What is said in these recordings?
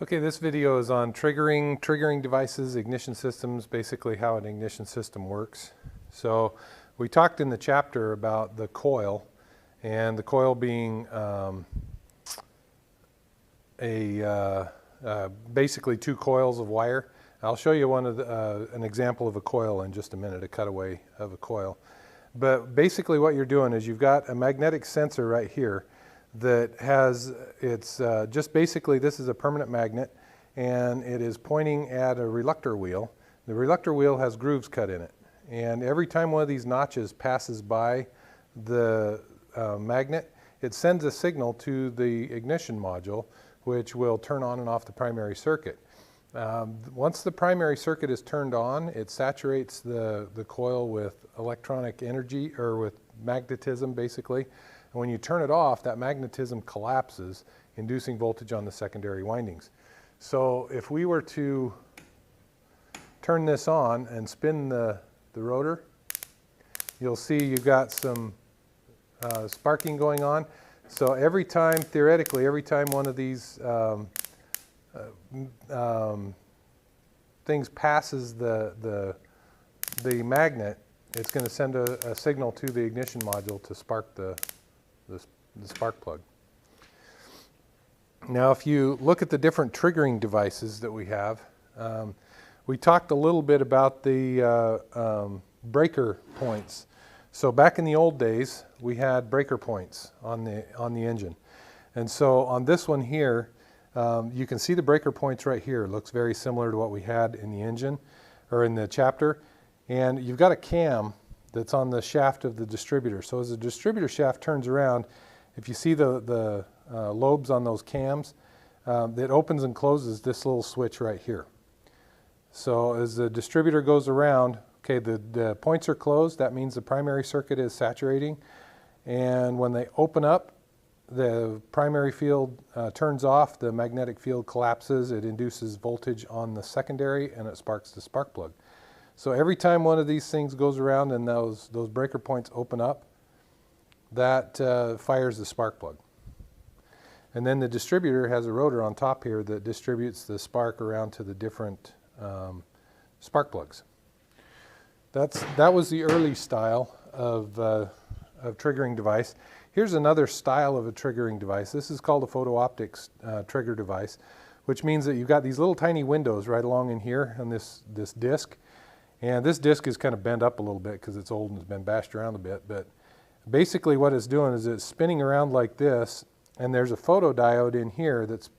Okay, this video is on triggering devices, ignition systems, basically how an ignition system works. So we talked in the chapter about the coil, and the coil being basically two coils of wire. I'll show you an example of a coil in just a minute, a cutaway of a coil. But basically what you're doing is you've got a magnetic sensor right here that has, just basically this is a permanent magnet, and it is pointing at a reluctor wheel. The reluctor wheel has grooves cut in it, and every time one of these notches passes by the magnet, it sends a signal to the ignition module, which will turn on and off the primary circuit. Once the primary circuit is turned on, it saturates the coil with electronic energy, or with magnetism basically. And when you turn it off, that magnetism collapses, inducing voltage on the secondary windings. So if we were to turn this on and spin the rotor, you'll see you've got some sparking going on. So every time, theoretically, every time one of these things passes the magnet, it's going to send a signal to the ignition module to spark the spark plug. Now, if you look at the different triggering devices that we have, we talked a little bit about the breaker points. So back in the old days, we had breaker points on the engine. And so on this one here, you can see the breaker points right here. It looks very similar to what we had in the engine, or in the chapter. And you've got a cam that's on the shaft of the distributor. So as the distributor shaft turns around, if you see the lobes on those cams, it opens and closes this little switch right here. So as the distributor goes around, okay, the points are closed. That means the primary circuit is saturating. And when they open up, the primary field turns off, the magnetic field collapses, it induces voltage on the secondary, and it sparks the spark plug. So every time one of these things goes around and those breaker points open up, that fires the spark plug. And then the distributor has a rotor on top here that distributes the spark around to the different spark plugs. That was the early style of triggering device. Here's another style of a triggering device. This is called a photo optics trigger device, which means that you've got these little tiny windows right along in here on this disc. And this disc is kind of bent up a little bit because it's old and has been bashed around a bit. But basically what it's doing is it's spinning around like this, and there's a photodiode in here that's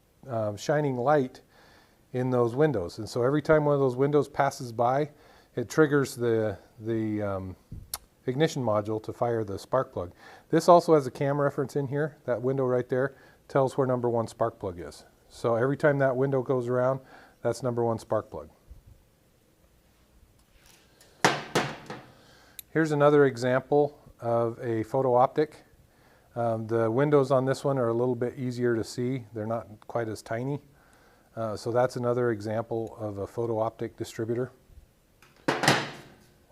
shining light in those windows. And so every time one of those windows passes by, it triggers the ignition module to fire the spark plug. This also has a cam reference in here. That window right there tells where number 1 spark plug is. So every time that window goes around, that's number 1 spark plug. Here's another example of a photo optic. The windows on this one are a little bit easier to see. They're not quite as tiny. So that's another example of a photo optic distributor,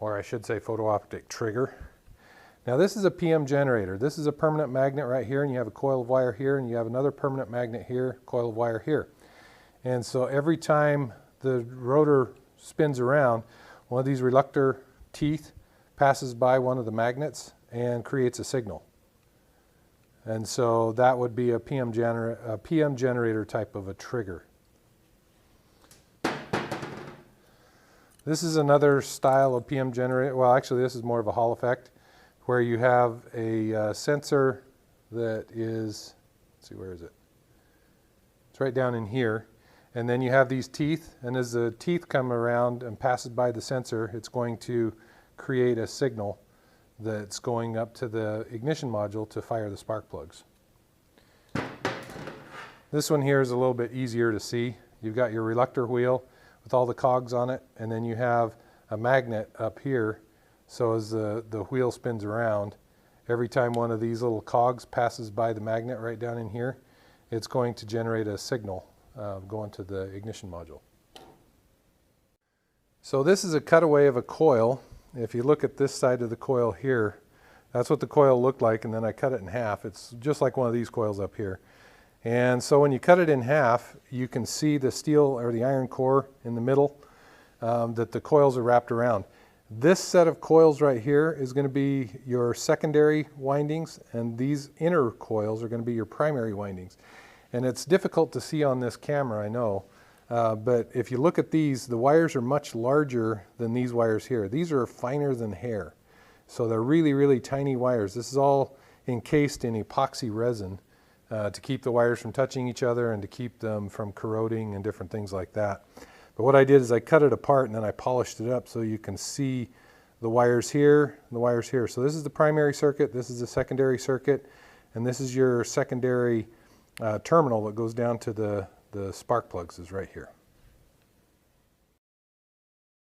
or I should say photo optic trigger. Now this is a PM generator. This is a permanent magnet right here, and you have a coil of wire here, and you have another permanent magnet here, coil of wire here. And so every time the rotor spins around, one of these reluctor teeth passes by one of the magnets and creates a signal. And so that would be a PM generator type of a trigger. This is another style of PM generator. Well, actually this is more of a Hall effect, where you have a sensor that is, let's see, where is it? It's right down in here. And then you have these teeth, and as the teeth come around and passes by the sensor, it's going to create a signal that's going up to the ignition module to fire the spark plugs. This one here is a little bit easier to see. You've got your reluctor wheel with all the cogs on it, and then you have a magnet up here. So as the wheel spins around, every time one of these little cogs passes by the magnet right down in here, it's going to generate a signal going to the ignition module. So this is a cutaway of a coil. If you look at this side of the coil here, that's what the coil looked like, and then I cut it in half. It's just like one of these coils up here. And so when you cut it in half, you can see the steel or the iron core in the middle that the coils are wrapped around. This set of coils right here is going to be your secondary windings, and these inner coils are going to be your primary windings. And it's difficult to see on this camera, I know, but if you look at these, the wires are much larger than these wires here. These are finer than hair. So they're really, really tiny wires. This is all encased in epoxy resin to keep the wires from touching each other and to keep them from corroding and different things like that. But what I did is I cut it apart and then I polished it up so you can see the wires here and the wires here. So this is the primary circuit, this is the secondary circuit, and this is your secondary terminal that goes down to the spark plugs is right here.